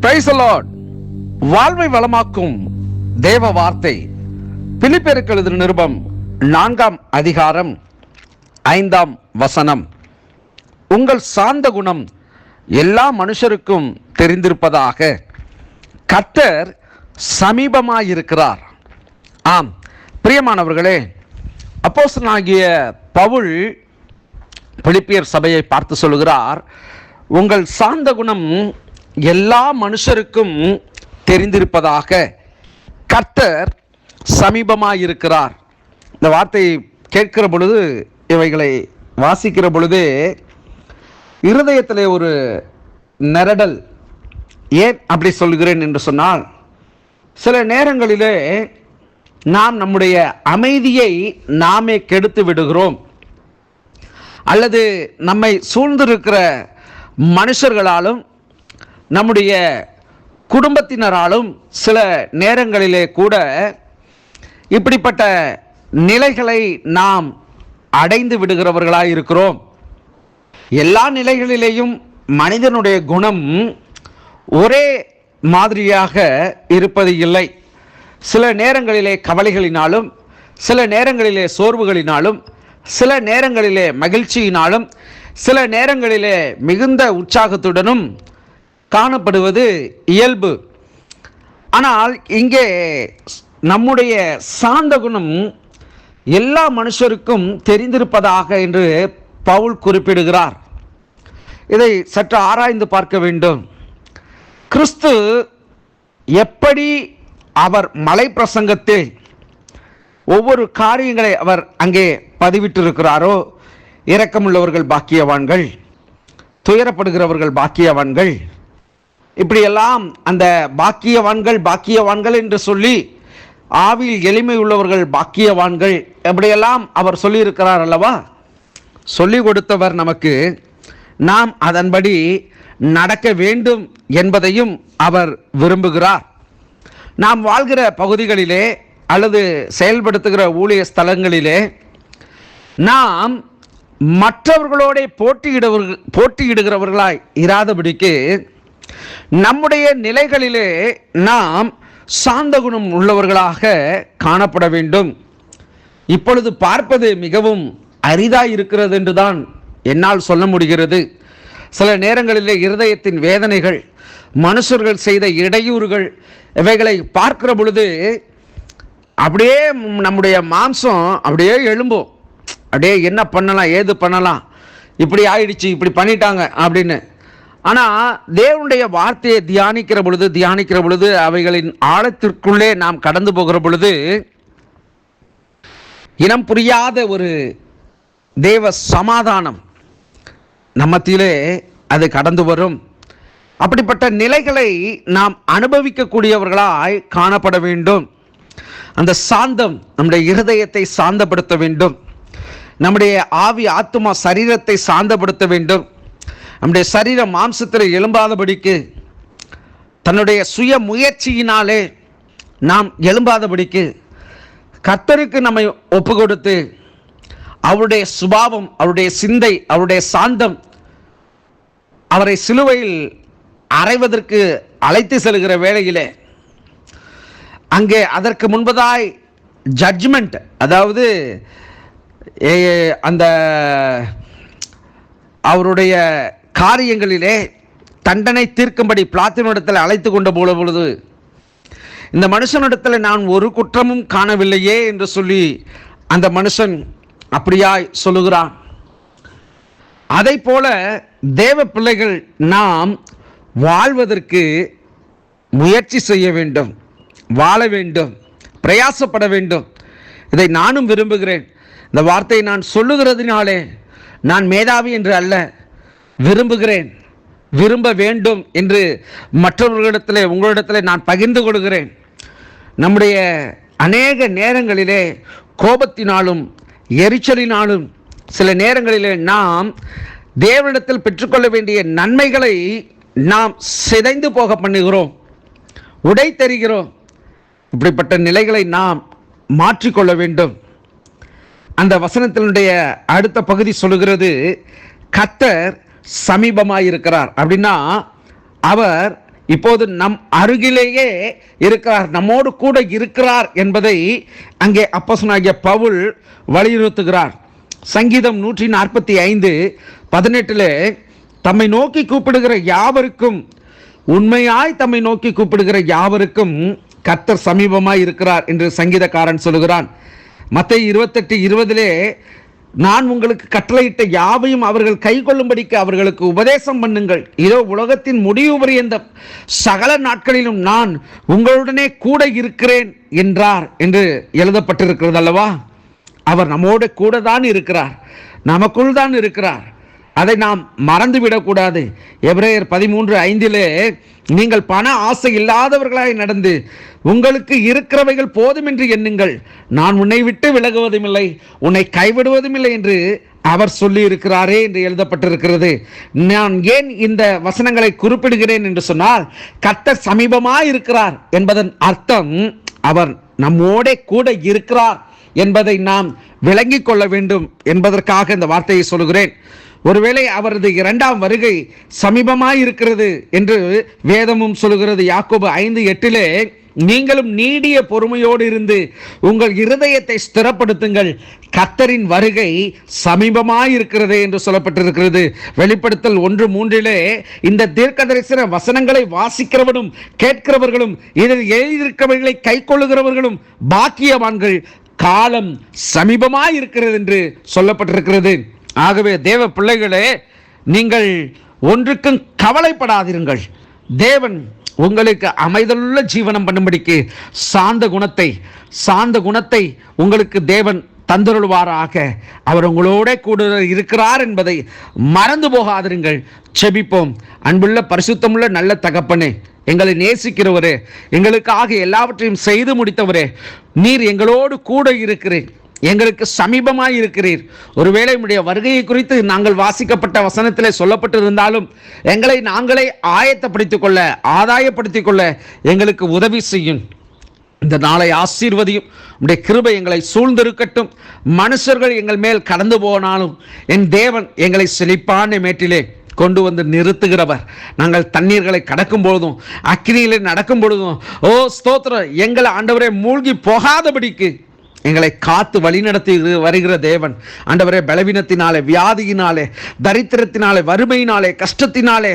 Praise the Lord. வாழ்வை வளமாக்கும் தேவ வார்த்தை பிலிப்பியருக்கு எழுதின நிருபம் 4ஆம் அதிகாரம் 5ஆம் வசனம். உங்கள் சாந்த குணம் எல்லா மனுஷருக்கும் தெரிந்திருப்பதாக, கர்த்தர் சமீபமாயிருக்கிறார். ஆம் பிரியமானவர்களே, அப்போஸ்தலனாகிய பவுல் பிலிப்பியர் சபையை பார்த்து சொல்கிறார், உங்கள் சாந்த குணம் எல்லா மனுஷருக்கும் தெரிந்திருப்பதாக, கர்த்தர் சமீபமாயிருக்கிறார். இந்த வார்த்தையை கேட்கிற பொழுது, இவைகளை வாசிக்கிற பொழுது இருதயத்திலே ஒரு நெரடல். ஏன் அப்படி சொல்கிறேன் என்று சொன்னால், சில நேரங்களிலே நாம் நம்முடைய அமைதியை நாமே கெடுத்து விடுகிறோம், அல்லது நம்மை சூழ்ந்திருக்கிற மனுஷர்களாலும் நம்முடைய குடும்பத்தினராலும் சில நேரங்களிலே கூட இப்படிப்பட்ட நிலைகளை நாம் அடைந்து விடுகிறவர்களாய் இருக்கிறோம். எல்லா நிலைகளிலேயும் மனிதனுடைய குணம் ஒரே மாதிரியாக இருப்பது இல்லை. சில நேரங்களிலே கவலைகளினாலும், சில நேரங்களிலே சோர்வுகளினாலும், சில நேரங்களிலே மகிழ்ச்சியினாலும், சில நேரங்களிலே மிகுந்த உற்சாகத்துடனும் காணப்படுவது இயல்பு. ஆனால் இங்கே நம்முடைய சாந்த குணம் எல்லா மனுஷருக்கும் தெரிந்திருப்பதாக என்று பவுல் குறிப்பிடுகிறார். இதை சற்று ஆராய்ந்து பார்க்க வேண்டும். கிறிஸ்து எப்படி அவர் மலை பிரசங்கத்தில் ஒவ்வொரு காரியங்களை அவர் அங்கே பதிவிட்டிருக்கிறாரோ, இரக்கமுள்ளவர்கள் பாக்கியவான்கள், துயரப்படுகிறவர்கள் பாக்கியவான்கள், இப்படியெல்லாம் அந்த பாக்கியவான்கள் என்று சொல்லி, ஆவியில் எளிமை உள்ளவர்கள் பாக்கியவான்கள், எப்படியெல்லாம் அவர் சொல்லியிருக்கிறார் அல்லவா. சொல்லி கொடுத்தவர் நமக்கு, நாம் அதன்படி நடக்க வேண்டும் என்பதையும் அவர் விரும்புகிறார். நாம் வாழ்கிற பகுதிகளிலே அல்லது செயல்படுத்துகிற ஊழிய ஸ்தலங்களிலே நாம் மற்றவர்களோட போட்டியிடுகிறவர்களாய் இராதபடிக்கு நம்முடைய நிலைகளிலே நாம் சாந்த குணம் உள்ளவர்களாக காணப்பட வேண்டும். இப்பொழுது பார்ப்பது மிகவும் அரிதாய் இருக்கிறது என்றுதான் என்னால் சொல்ல முடிகிறது. சில நேரங்களிலே இருதயத்தின் வேதனைகள், மனுஷர்கள் செய்த இடையூறுகள், இவைகளை பார்க்கிற பொழுது அப்படியே நம்முடைய மாம்சம் அப்படியே எழும்பும். அப்படியே என்ன பண்ணலாம், ஏது பண்ணலாம், இப்படி ஆயிடுச்சு, இப்படி பண்ணிட்டாங்க அப்படின்னு. ஆனால் தேவனுடைய வார்த்தையை தியானிக்கிற பொழுது அவைகளின் ஆழத்திற்குள்ளே நாம் கடந்து போகிற பொழுது இனம் புரியாத ஒரு தேவ சமாதானம் நம்மத்திலே அது கடந்து வரும். அப்படிப்பட்ட நிலைகளை நாம் அனுபவிக்கக்கூடியவர்களாய் காணப்பட வேண்டும். அந்த சாந்தம் நம்முடைய இருதயத்தை சாந்தப்படுத்த வேண்டும். நம்முடைய ஆவி, ஆத்துமா, சரீரத்தை சாந்தப்படுத்த வேண்டும். நம்முடைய சரீர மாம்சத்தில் எழும்பாதபடிக்கு, தன்னுடைய சுய முயற்சியினாலே நாம் எழும்பாதபடிக்கு கர்த்தருக்கு நம்மை ஒப்பு கொடுத்து, அவருடைய சுபாவம், அவருடைய சிந்தை, அவருடைய சாந்தம் அவரை சிலுவையில் அறைவதற்கு அழைத்து செல்கிற வேளையிலே அங்கே அதற்கு முன்பதாய் ஜட்ஜ்மெண்ட், அதாவது அந்த அவருடைய காரியங்களிலே தண்டனை தீர்க்கும்படி பிளாத்தினிடத்தில் அழைத்து கொண்ட பொழுது, இந்த மனுஷனிடத்தில் நான் ஒரு குற்றமும் காணவில்லையே என்று சொல்லி அந்த மனுஷன் அப்படியாய் சொல்லுகிறான். அதை போல தேவ பிள்ளைகள் நாம் வாழ்வதற்கு முயற்சி செய்ய வேண்டும், வாழ வேண்டும், பிரயாசப்பட வேண்டும். இதை நானும் விரும்புகிறேன். இந்த வார்த்தையை நான் சொல்லுகிறதுனாலே நான் மேதாவி என்று அல்ல, விரும்புகிறேன், விரும்ப வேண்டும் என்று மற்றவர்களிடத்திலே, உங்களிடத்திலே நான் பகிர்ந்து கொள்கிறேன். நம்முடைய அநேக நேரங்களிலே கோபத்தினாலும் எரிச்சலினாலும் சில நேரங்களிலே நாம் தேவனிடத்தில் பெற்றுக்கொள்ள வேண்டிய நன்மைகளை நாம் சிதைந்து போக பண்ணுகிறோம், உடை தருகிறோம். இப்படிப்பட்ட நிலைகளை நாம் மாற்றிக்கொள்ள வேண்டும். அந்த வசனத்தினுடைய அடுத்த பகுதி சொல்லுகிறது, கர்த்தர் சமீபமாயிருக்கிறார். அப்படின்னா அவர் இப்போது நம் அருகிலேயே இருக்கிறார், நம்மோடு கூட இருக்கிறார் என்பதை அங்கே அப்போஸ்தலனாகிய பவுல் வலியுறுத்துகிறார். சங்கீதம் 145:18 தம்மை நோக்கி கூப்பிடுகிற யாவருக்கும், உண்மையாய் தம்மை நோக்கி கூப்பிடுகிற யாவருக்கும் கர்த்தர் சமீபமாய் இருக்கிறார் என்று சங்கீதக்காரன் சொல்லுகிறான். மத்தேயு 28:20 நான் உங்களுக்கு கட்டளையிட்ட யாவையும் அவர்கள் கை கொள்ளும்படிக்கு அவர்களுக்கு உபதேசம் பண்ணுங்கள், இதோ உலகத்தின் முடிவு பரியந்தம் சகல நாட்களிலும் நான் உங்களுடனே கூட இருக்கிறேன் என்றார் என்று எழுதப்பட்டிருக்கிறது அல்லவா? அவர் நம்மோடு கூட தான் இருக்கிறார், நமக்குள் தான் இருக்கிறார். அதை நாம் மறந்துவிடக்கூடாது. எபிரேயர் 13:5 நீங்கள் பண ஆசை இல்லாதவர்களாய் நடந்து உங்களுக்கு இருக்கிறவைகள் போதும் என்று எண்ணுங்கள், நான் உன்னை விட்டு விலகுவதும் இல்லை, உன்னை கைவிடுவதும் இல்லை என்று அவர் சொல்லி இருக்கிறாரே என்று எழுதப்பட்டிருக்கிறது. நான் ஏன் இந்த வசனங்களை குறிப்பிடுகிறேன் என்று சொன்னால், கர்த்தர் சமீபமாய் இருக்கிறார் என்பதன் அர்த்தம் அவர் நம்மோட கூட இருக்கிறார் என்பதை நாம் விளங்கிக் கொள்ள வேண்டும் என்பதற்காக இந்த வார்த்தையை சொல்கிறேன். ஒருவேளை அவரது இரண்டாம் வருகை சமீபமாய் இருக்கிறது என்று வேதமும் சொல்கிறது. யாக்கோபு 5:8 நீங்களும் நீடிய பொறுமையோடு இருந்து உங்கள் இருதயத்தை ஸ்திரப்படுத்துங்கள், கர்த்தரின் வருகை சமீபமாய் இருக்கிறது என்று சொல்லப்பட்டிருக்கிறது. வெளிப்படுத்தல் 1:3 இந்த தீர்க்கதரிசன வசனங்களை வாசிக்கிறவனும் கேட்கிறவர்களும் இதில் எழுதியிருக்கிறவர்களை கை கொள்ளுகிறவர்களும் பாக்கியவான்கள், காலம் சமீபமாய் இருக்கிறது என்று சொல்லப்பட்டிருக்கிறது. ஆகவே தேவ பிள்ளைகளே, நீங்கள் ஒன்றுக்கும் கவலைப்படாதிருங்கள். தேவன் உங்களுக்கு அமைதலுள்ள ஜீவனம் பண்ணும்படிக்கு சாந்த குணத்தை உங்களுக்கு தேவன் தந்தருள்வாராக. அவர் உங்களோட கூட இருக்கிறார் என்பதை மறந்து போகாதிருங்கள். செபிப்போம். அன்புள்ள பரிசுத்தமுள்ள நல்ல தகப்பனே, எங்களை நேசிக்கிறவரே, எங்களுக்காக எல்லாவற்றையும் செய்து முடித்தவரே, நீர் எங்களோடு கூட இருக்கிறீர், எங்களுக்கு சமீபமாய் இருக்கிறீர். ஒருவேளை உம்முடைய வருகையை குறித்து நாங்கள் வாசிக்கப்பட்ட வசனத்திலே சொல்லப்பட்டிருந்தாலும் எங்களை நாங்களே ஆயத்தப்படுத்திக் கொள்ள, ஆதாயப்படுத்திக் கொள்ள எங்களுக்கு உதவி செய்யும். இந்த நாளை ஆசீர்வதியும். உம்முடைய கிருபை எங்களை சூழ்ந்திருக்கட்டும். மனுஷர்கள் எங்கள் மேல் கடந்து போனாலும் என் தேவன் எங்களை செழிப்பான மேட்டிலே கொண்டு வந்து நிறுத்துகிறவர். நாங்கள் தண்ணீர்களை கடக்கும் பொழுதும் அக்கினியிலே நடக்கும் பொழுதும் ஓ ஸ்தோத்திரம், எங்களை ஆண்டவரே மூழ்கி போகாதபடிக்கு எங்களை காத்து வழிநடத்தி வருகிற தேவன். ஆண்டவரே, பலவீனத்தினாலே, வியாதியினாலே, தரித்திரத்தினாலே, வறுமையினாலே, கஷ்டத்தினாலே,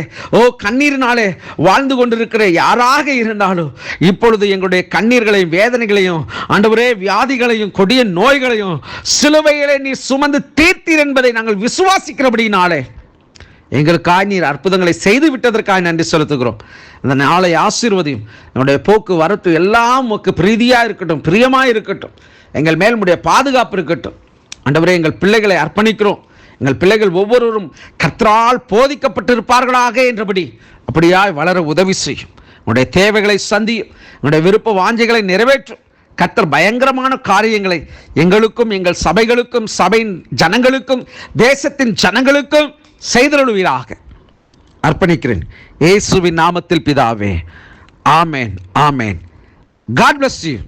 கண்ணீரினாலே வாழ்ந்து கொண்டிருக்கிற யாராக இருந்தாலும் இப்பொழுது எங்களுடைய கண்ணீர்களையும் வேதனைகளையும் ஆண்டவரே வியாதிகளையும் கொடிய நோய்களையும் சிலுவையிலே நீ சுமந்து தீர்த்தீர் என்பதை நாங்கள் விசுவாசிக்கிறபடினாலே எங்களுக்காக நீர் அற்புதங்களை செய்து விட்டதற்காக நன்றி செலுத்துகிறோம். அந்த நாளை ஆசீர்வதியும். என்னுடைய போக்கு வரத்து எல்லாம் உமக்கு பிரீதியாக இருக்கட்டும், பிரியமாக இருக்கட்டும். எங்கள் மேல் உம்முடைய பாதுகாப்பு இருக்கட்டும். ஆண்டவரே, எங்கள் பிள்ளைகளை அர்ப்பணிக்கிறோம். எங்கள் பிள்ளைகள் ஒவ்வொருவரும் கர்த்தரால் போதிக்கப்பட்டிருப்பார்களாக என்றபடி அப்படியாய் வளர உதவி செய்யும். உன்னுடைய தேவைகளை சந்தியும், உன்னுடைய விருப்ப வாஞ்சைகளை நிறைவேற்றும். கர்த்தர் பயங்கரமான காரியங்களை எங்களுக்கும், எங்கள் சபைகளுக்கும், சபையின் ஜனங்களுக்கும், தேசத்தின் ஜனங்களுக்கும் செய்தருளுவீராக. அர்ப்பணிக்கிறேன் இயேசுவின் நாமத்தில் பிதாவே. ஆமேன், ஆமேன். God bless you.